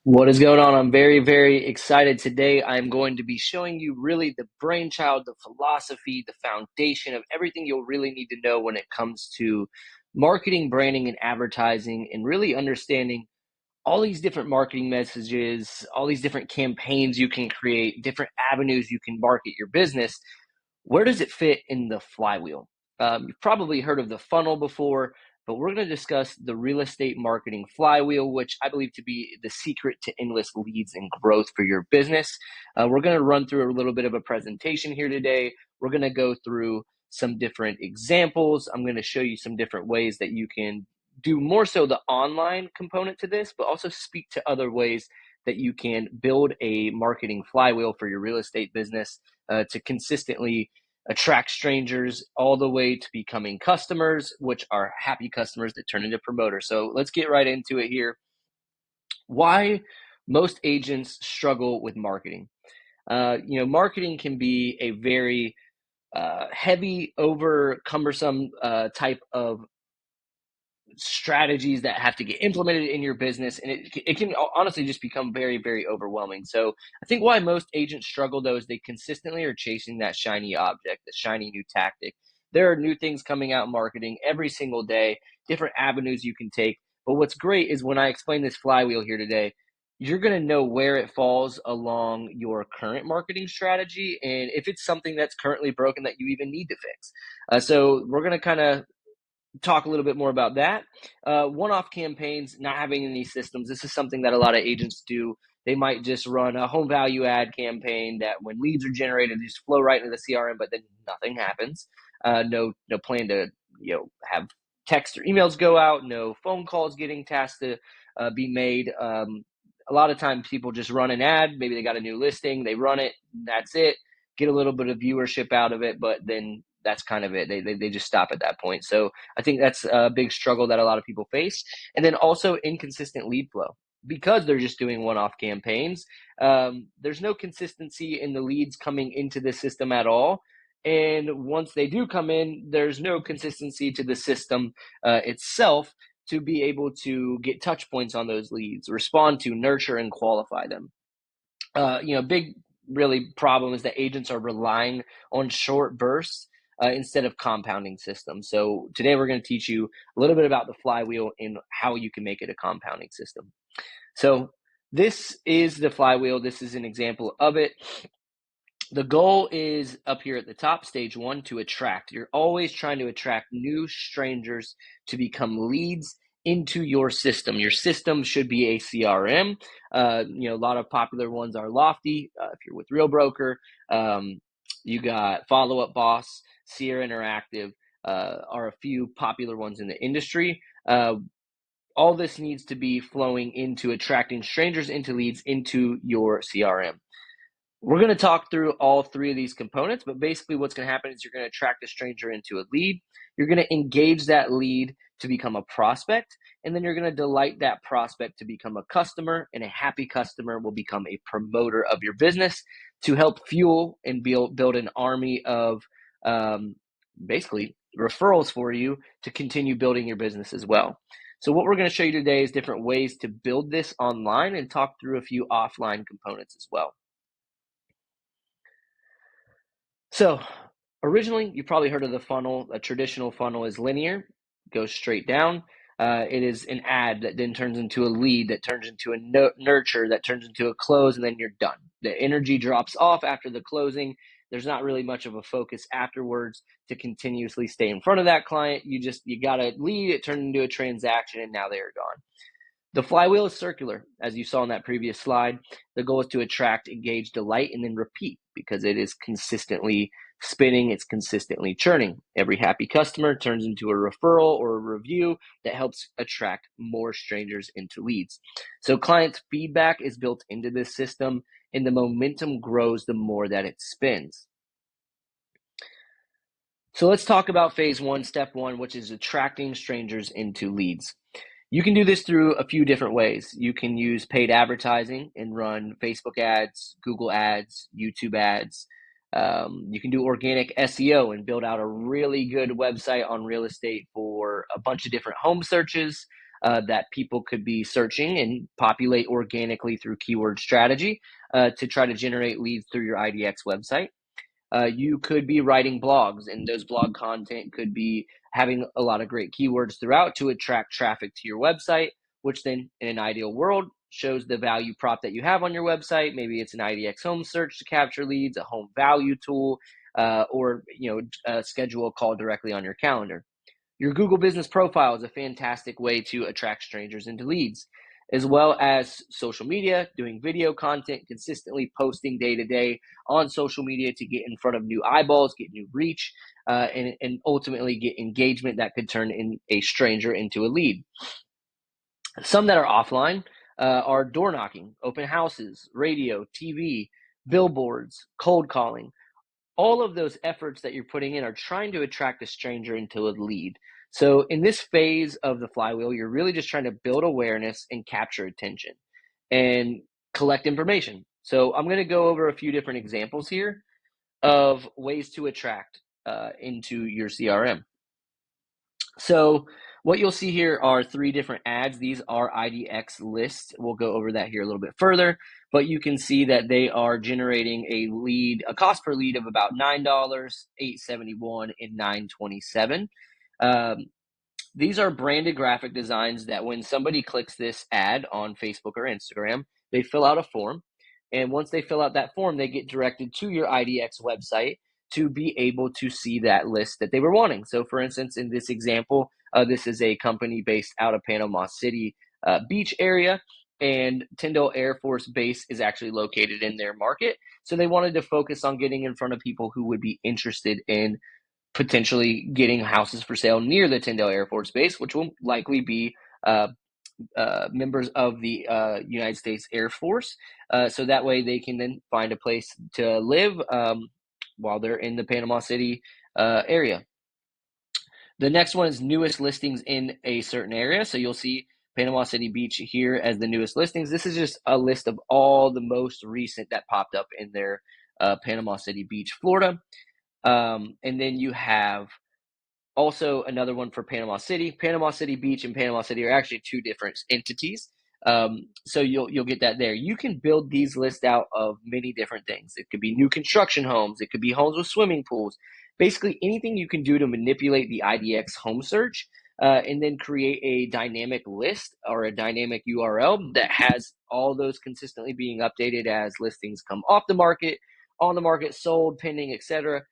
What is going on? I'm very, very excited today. I'm going to be showing you really the brainchild, the philosophy, the foundation of everything you'll really need to know when it comes to marketing, branding, and advertising, and really understanding all these different marketing messages, all these different campaigns you can create, different avenues you can market your business. Where does it fit in the flywheel? You've probably heard of the funnel before, but we're going to discuss the real estate marketing flywheel, which I believe to be the secret to endless leads and growth for your business. We're going to run through a little bit of a presentation here today. We're going to go through some different examples. I'm going to show you some different ways that you can do more so the online component to this, but also speak to other ways that you can build a marketing flywheel for your real estate business to consistently attract strangers all the way to becoming customers, which are happy customers that turn into promoters. So let's get right into it here. Why most agents struggle with marketing. Marketing can be a very heavy, over cumbersome type of strategies that have to get implemented in your business, and it can honestly just become very, very overwhelming. So I think why most agents struggle, though, is they consistently are chasing that shiny object, the shiny new tactic. There are new things coming out in marketing every single day, different avenues you can take. But what's great is when I explain this flywheel here today, you're going to know where it falls along your current marketing strategy and if it's something that's currently broken that you even need to fix. So we're going to kind of talk a little bit more about that. One-off campaigns, not having any systems. This is something that a lot of agents do. They might just run a home value ad campaign that when leads are generated, just flow right into the CRM, but then nothing happens. No plan to have text or emails go out. No phone calls getting tasked to be made. A lot of times people just run an ad. Maybe they got a new listing. They run it. That's it. Get a little bit of viewership out of it, but then that's kind of it. They just stop at that point. So I think that's a big struggle that a lot of people face. And then also inconsistent lead flow because they're just doing one-off campaigns. There's no consistency in the leads coming into the system at all. And once they do come in, there's no consistency to the system itself to be able to get touch points on those leads, respond to, nurture, and qualify them. Big really problem is that agents are relying on short bursts instead of compounding systems. So today we're going to teach you a little bit about the flywheel and how you can make it a compounding system. So this is the flywheel. This is an example of it. The goal is up here at the top, stage one, to attract. You're always trying to attract new strangers to become leads into your system. Your system should be a CRM. A lot of popular ones are Lofty. If you're with Real Broker, you got Follow Up Boss, Sierra Interactive are a few popular ones in the industry. All this needs to be flowing into attracting strangers into leads into your CRM. We're going to talk through all three of these components, but basically what's going to happen is you're going to attract a stranger into a lead. You're going to engage that lead to become a prospect, and then you're going to delight that prospect to become a customer, and a happy customer will become a promoter of your business to help fuel and build an army of basically referrals for you to continue building your business as well. So what we're going to show you today is different ways to build this online and talk through a few offline components as well. So originally, you probably heard of the funnel. A traditional funnel is linear, goes straight down. It is an ad that then turns into a lead, that turns into a nurture, that turns into a close, and then you're done. The energy drops off after the closing. There's not really much of a focus afterwards to continuously stay in front of that client. You got a lead, it turned into a transaction, and now they are gone. The flywheel is circular, as you saw in that previous slide. The goal is to attract, engage, delight, and then repeat because it is consistently spinning, it's consistently churning. Every happy customer turns into a referral or a review that helps attract more strangers into leads. So client feedback is built into this system, and the momentum grows the more that it spins. So let's talk about phase one, step one, which is attracting strangers into leads. You can do this through a few different ways. You can use paid advertising and run Facebook ads, Google ads, YouTube ads. You can do organic SEO and build out a really good website on real estate for a bunch of different home searches. that people could be searching and populate organically through keyword strategy to try to generate leads through your IDX website. You could be writing blogs, and those blog content could be having a lot of great keywords throughout to attract traffic to your website, which then, in an ideal world, shows the value prop that you have on your website. Maybe it's an IDX home search to capture leads, a home value tool, or schedule a call directly on your calendar. Your Google Business Profile is a fantastic way to attract strangers into leads, as well as social media, doing video content, consistently posting day to day on social media to get in front of new eyeballs, get new reach, and ultimately get engagement that could turn in a stranger into a lead. Some that are offline are door knocking, open houses, radio, TV, billboards, cold calling. All of those efforts that you're putting in are trying to attract a stranger into a lead. So in this phase of the flywheel, you're really just trying to build awareness and capture attention and collect information. So I'm going to go over a few different examples here of ways to attract into your CRM. So what you'll see here are 3 different ads. These are IDX lists. We'll go over that here a little bit further, but you can see that they are generating a cost per lead of about $9, $8.71, and $9.27. These are branded graphic designs that when somebody clicks this ad on Facebook or Instagram, they fill out a form. And once they fill out that form, they get directed to your IDX website to be able to see that list that they were wanting. So for instance, in this example, this is a company based out of Panama City Beach area, and Tyndall Air Force Base is actually located in their market. So they wanted to focus on getting in front of people who would be interested in potentially getting houses for sale near the Tyndall Air Force Base, which will likely be members of the United States Air Force. So that way they can then find a place to live while they're in the Panama City area. The next one is newest listings in a certain area. So you'll see Panama City Beach here as the newest listings. This is just a list of all the most recent that popped up in their Panama City Beach, Florida. And then you have also another one for Panama City. Panama City Beach and Panama City are actually 2 different entities. So you'll get that there. You can build these lists out of many different things. It could be new construction homes. It could be homes with swimming pools. Basically anything you can do to manipulate the IDX home search and then create a dynamic list or a dynamic URL that has all those consistently being updated as listings come off the market, on the market, sold, pending, etc.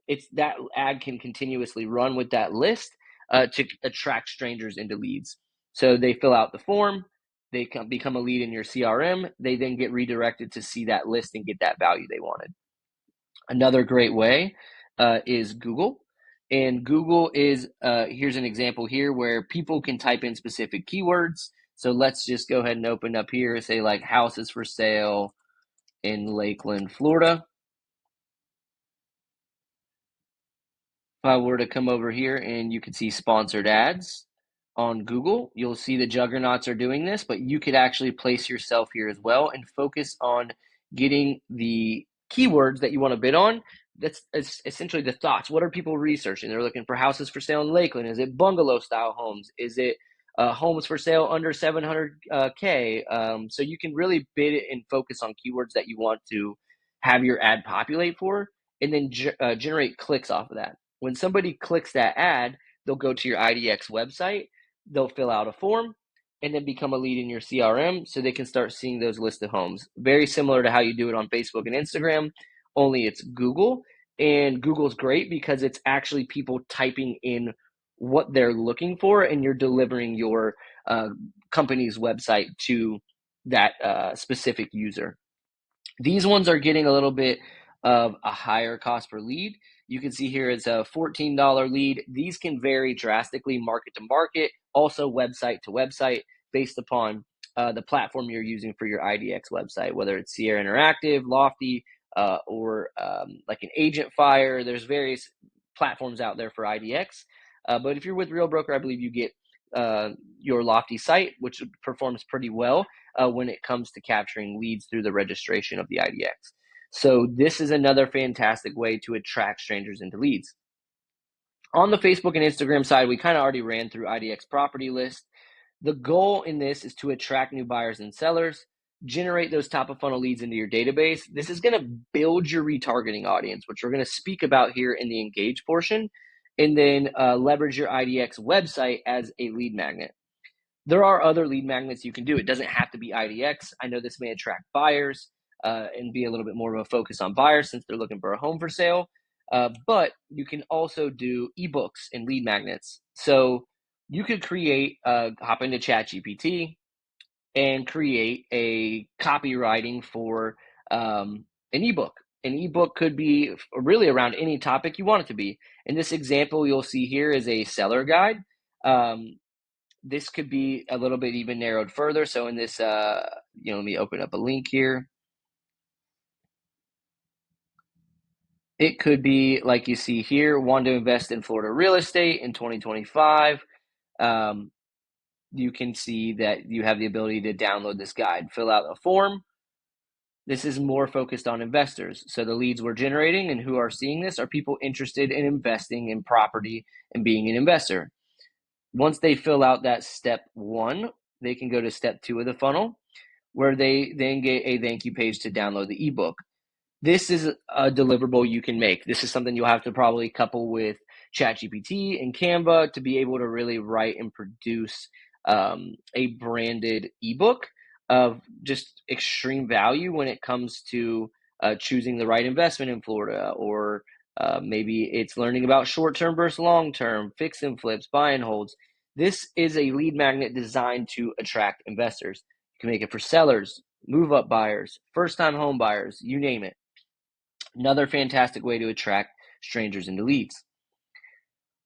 It's that ad can continuously run with that list to attract strangers into leads. So they fill out the form, they become a lead in your CRM, they then get redirected to see that list and get that value they wanted. Another great way is Google. And Google is, here's an example here where people can type in specific keywords. So let's just go ahead and open up here, say like houses for sale in Lakeland, Florida. If I were to come over here and you can see sponsored ads on Google, you'll see the juggernauts are doing this, but you could actually place yourself here as well and focus on getting the keywords that you want to bid on. That's essentially the thoughts. What are people researching? They're looking for houses for sale in Lakeland. Is it bungalow style homes? Is it homes for sale under 700K? So you can really bid it and focus on keywords that you want to have your ad populate for, and then generate clicks off of that. When somebody clicks that ad, they'll go to your IDX website, they'll fill out a form, and then become a lead in your CRM so they can start seeing those listed homes. Very similar to how you do it on Facebook and Instagram, only it's Google. And Google's great because it's actually people typing in what they're looking for, and you're delivering your company's website to that specific user. These ones are getting a little bit of a higher cost per lead. You can see here it's a $14 lead. These can vary drastically market to market, also website to website, based upon the platform you're using for your IDX website, whether it's Sierra Interactive, Lofty, or like an Agent Fire. There's various platforms out there for IDX. But if you're with Real Broker, I believe you get your Lofty site, which performs pretty well when it comes to capturing leads through the registration of the IDX. So this is another fantastic way to attract strangers into leads. On the Facebook and Instagram side, we kind of already ran through IDX property list. The goal in this is to attract new buyers and sellers, generate those top of funnel leads into your database. This is going to build your retargeting audience, which we're going to speak about here in the engage portion, and then leverage your IDX website as a lead magnet. There are other lead magnets you can do. It doesn't have to be IDX. I know this may attract buyers and be a little bit more of a focus on buyers since they're looking for a home for sale. But you can also do ebooks and lead magnets. So you could create, hop into ChatGPT and create a copywriting for an ebook. An ebook could be really around any topic you want it to be. In this example, you'll see here is a seller guide. This could be a little bit even narrowed further. So in this, let me open up a link here. It could be like you see here, want to invest in Florida real estate in 2025. You can see that you have the ability to download this guide, fill out a form. This is more focused on investors. So the leads we're generating and who are seeing this are people interested in investing in property and being an investor. Once they fill out that step 1, they can go to step 2 of the funnel, where they then get a thank you page to download the ebook. This is a deliverable you can make. This is something you'll have to probably couple with ChatGPT and Canva to be able to really write and produce a branded ebook of just extreme value when it comes to choosing the right investment in Florida, or maybe it's learning about short-term versus long-term, fix and flips, buy and holds. This is a lead magnet designed to attract investors. You can make it for sellers, move-up buyers, first-time home buyers, you name it. Another fantastic way to attract strangers into leads.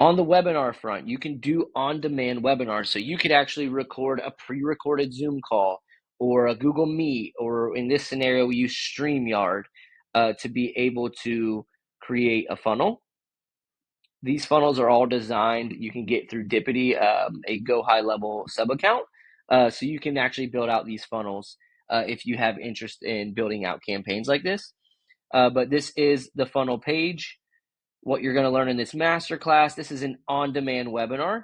On the webinar front, you can do on-demand webinars. So you could actually record a pre-recorded Zoom call or a Google Meet, or in this scenario, we use StreamYard to be able to create a funnel. These funnels are all designed, you can get through Dippidi, a Go High Level sub account. So you can actually build out these funnels if you have interest in building out campaigns like this. But this is the funnel page. What you're going to learn in this masterclass, this is an on-demand webinar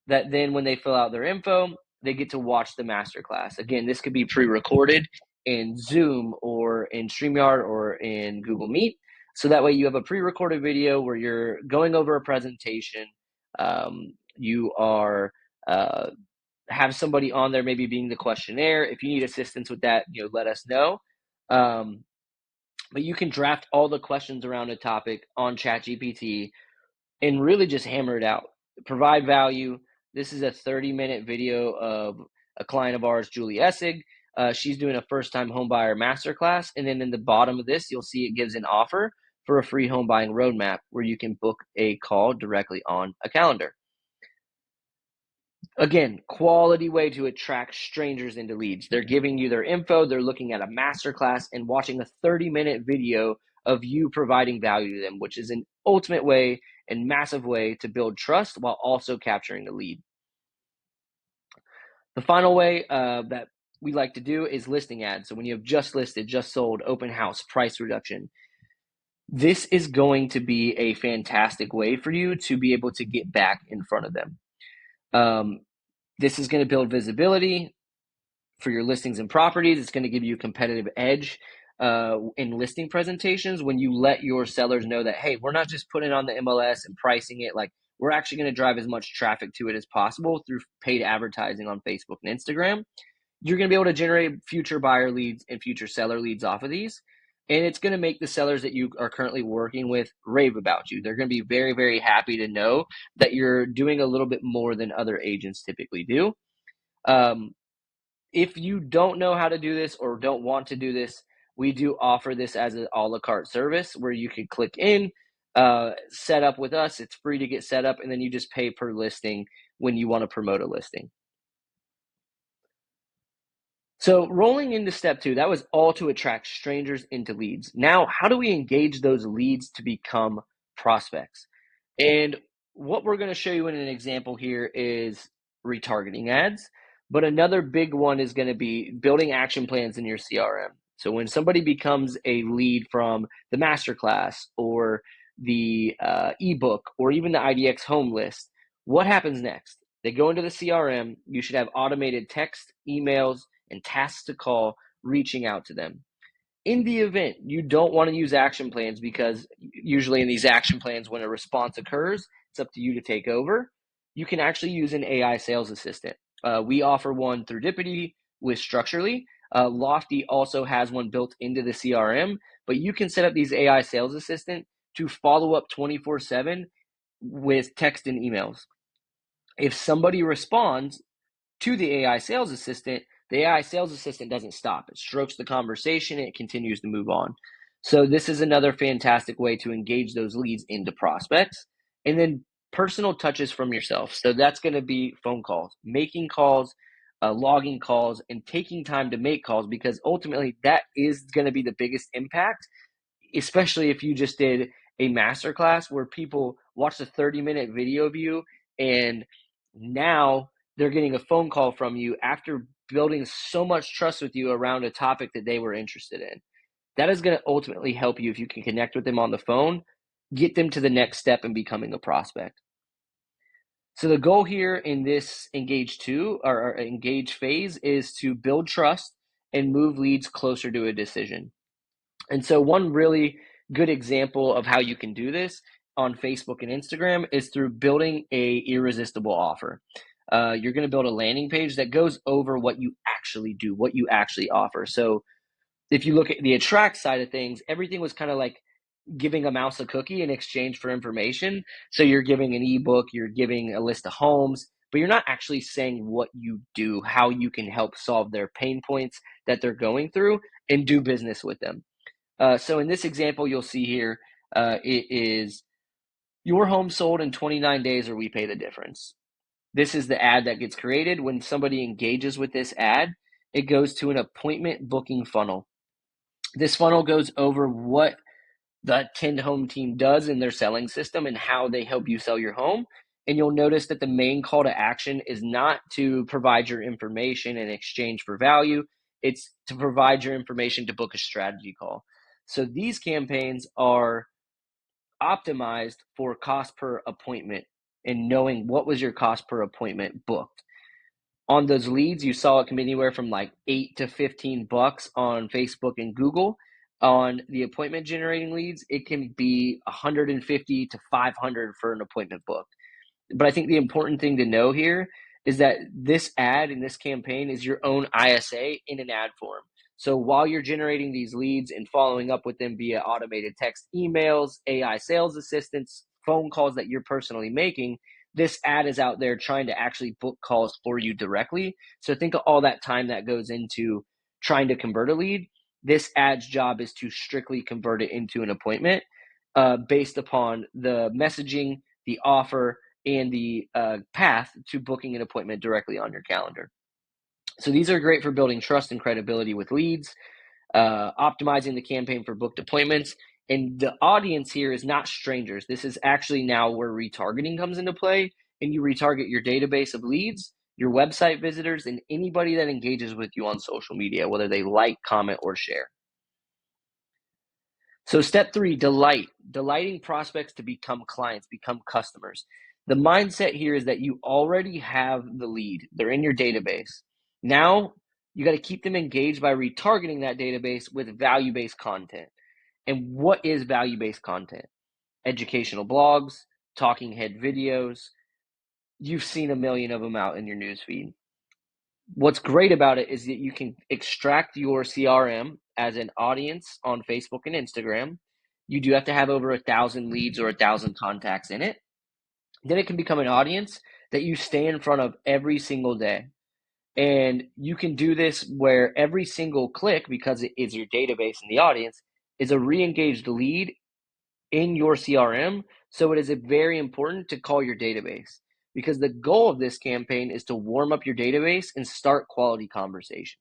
that then when they fill out their info, they get to watch the masterclass. Again, this could be pre-recorded in Zoom or in StreamYard or in Google Meet. So that way you have a pre-recorded video where you're going over a presentation. You are have somebody on there maybe being the questionnaire. If you need assistance with that, let us know. But you can draft all the questions around a topic on ChatGPT and really just hammer it out. Provide value. This is a 30-minute video of a client of ours, Julie Essig. She's doing a first-time homebuyer masterclass. And then in the bottom of this, you'll see it gives an offer for a free home buying roadmap where you can book a call directly on a calendar. Again, quality way to attract strangers into leads. They're giving you their info. They're looking at a masterclass and watching a 30-minute video of you providing value to them, which is an ultimate way and massive way to build trust while also capturing the lead. The final way that we like to do is listing ads. So when you have just listed, just sold, open house, price reduction, this is going to be a fantastic way for you to be able to get back in front of them. This is going to build visibility for your listings and properties. It's going to give you a competitive edge in listing presentations when you let your sellers know that, hey, we're not just putting it on the MLS and pricing it. Like, we're actually going to drive as much traffic to it as possible through paid advertising on Facebook and Instagram. You're going to be able to generate future buyer leads and future seller leads off of these. And it's going to make the sellers that you are currently working with rave about you. They're going to be very, very happy to know that you're doing a little bit more than other agents typically do. If you don't know how to do this or don't want to do this, we do offer this as an a la carte service where you can click in, set up with us. It's free to get set up, and then you just pay per listing when you want to promote a listing. So rolling into step 2, that was all to attract strangers into leads. Now, how do we engage those leads to become prospects? And what we're going to show you in an example here is retargeting ads. But another big one is going to be building action plans in your CRM. So when somebody becomes a lead from the masterclass or the ebook or even the IDX home list, what happens next? They go into the CRM. You should have automated text, emails, and tasks to call reaching out to them. In the event you don't want to use action plans, because usually in these action plans, when a response occurs, it's up to you to take over. You can actually use an AI sales assistant. We offer one through Dippidi with Structurally. Lofty also has one built into the CRM, but you can set up these AI sales assistant to follow up 24/7 with text and emails. If somebody responds to the AI sales assistant, the AI sales assistant doesn't stop. It strokes the conversation and it continues to move on. So this is another fantastic way to engage those leads into prospects. And then personal touches from yourself. So that's going to be phone calls, making calls, logging calls, and taking time to make calls, because ultimately that is going to be the biggest impact, especially if you just did a masterclass where people watched a 30-minute video of you, and now they're getting a phone call from you after building so much trust with you around a topic that they were interested in. That is going to ultimately help you if you can connect with them on the phone, get them to the next step in becoming a prospect. So the goal here in this engage 2 or engage phase is to build trust and move leads closer to a decision. And so one really good example of how you can do this on Facebook and Instagram is through building a irresistible offer. You're going to build a landing page that goes over what you actually do, what you actually offer. So if you look at the attract side of things, everything was kind of like giving a mouse a cookie in exchange for information. So you're giving an ebook, you're giving a list of homes, but you're not actually saying what you do, how you can help solve their pain points that they're going through and do business with them. So in this example, you'll see here, it is your home sold in 29 days or we pay the difference. This is the ad that gets created. When somebody engages with this ad, it goes to an appointment booking funnel. This funnel goes over what the 10 Home team does in their selling system and how they help you sell your home. And you'll notice that the main call to action is not to provide your information in exchange for value. It's to provide your information to book a strategy call. So these campaigns are optimized for cost per appointment and knowing what was your cost per appointment booked. On those leads, you saw it can be anywhere from like $8 to $15 on Facebook and Google. On the appointment generating leads, it can be 150 to 500 for an appointment booked. But I think the important thing to know here is that this ad in this campaign is your own ISA in an ad form. So while you're generating these leads and following up with them via automated text, emails, AI sales assistants, phone calls that you're personally making, this ad is out there trying to actually book calls for you directly. So think of all that time that goes into trying to convert a lead. This ad's job is to strictly convert it into an appointment based upon the messaging, the offer, and the path to booking an appointment directly on your calendar. So these are great for building trust and credibility with leads, optimizing the campaign for booked appointments. And the audience here is not strangers. This is actually now where retargeting comes into play, and you retarget your database of leads, your website visitors, and anybody that engages with you on social media, whether they like, comment, or share. So step 3, delighting prospects to become clients, become customers. The mindset here is that you already have the lead. They're in your database. Now you got to keep them engaged by retargeting that database with value-based content. And what is value-based content? Educational blogs, talking head videos. You've seen a million of them out in your newsfeed. What's great about it is that you can extract your CRM as an audience on Facebook and Instagram. You do have to have over 1,000 leads or 1,000 contacts in it. Then it can become an audience that you stay in front of every single day. And you can do this where every single click, because it is your database and the audience, is a re-engaged lead in your CRM. So it is very important to call your database, because the goal of this campaign is to warm up your database and start quality conversations.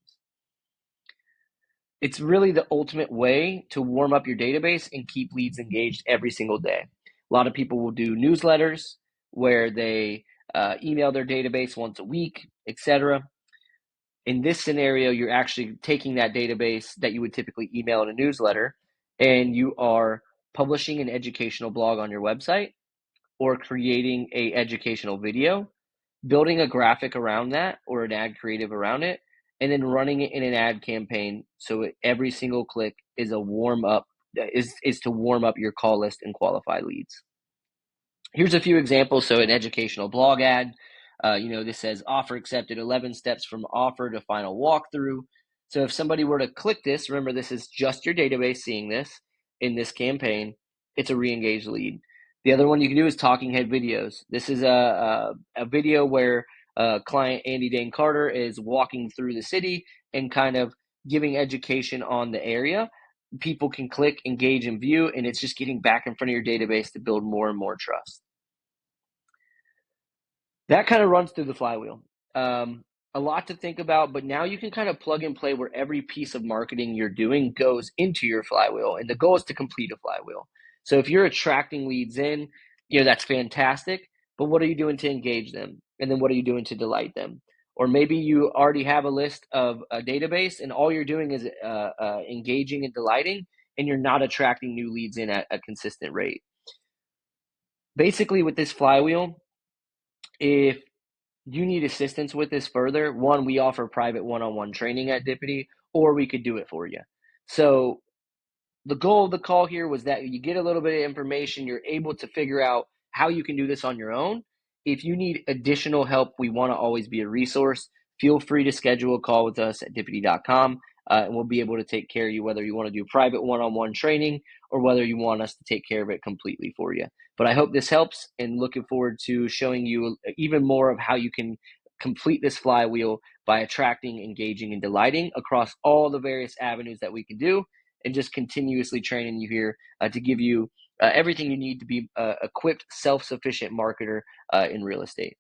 It's really the ultimate way to warm up your database and keep leads engaged every single day. A lot of people will do newsletters where they email their database once a week, etc. In this scenario, you're actually taking that database that you would typically email in a newsletter, and you are publishing an educational blog on your website or creating a educational video building a graphic around that or an ad creative around it, and then running it in an ad campaign so every single click is a warm up is to warm up your call list and qualify leads. Here's a few examples. So an educational blog ad, this says offer accepted, 11 steps from offer to final walkthrough. So if somebody were to click this, remember this is just your database seeing this in this campaign, it's a re-engaged lead. The other one you can do is talking head videos. This is a video where client Andy Dane Carter is walking through the city and kind of giving education on the area. People can click, engage, and view, and it's just getting back in front of your database to build more and more trust. That kind of runs through the flywheel. A lot to think about, but now you can kind of plug and play where every piece of marketing you're doing goes into your flywheel, and the goal is to complete a flywheel. So if you're attracting leads in, that's fantastic, but what are you doing to engage them? And then what are you doing to delight them? Or maybe you already have a list of a database and all you're doing is engaging and delighting, and you're not attracting new leads in at a consistent rate. Basically, with this flywheel, if you need assistance with this further, one, we offer private one-on-one training at Dippidi, or we could do it for you. So the goal of the call here was that you get a little bit of information, you're able to figure out how you can do this on your own. If you need additional help, we want to always be a resource. Feel free to schedule a call with us at dippidi.com, and we'll be able to take care of you, whether you want to do private one-on-one training or whether you want us to take care of it completely for you. But I hope this helps, and looking forward to showing you even more of how you can complete this flywheel by attracting, engaging, and delighting across all the various avenues that we can do, and just continuously training you here to give you everything you need to be equipped, self-sufficient marketer in real estate.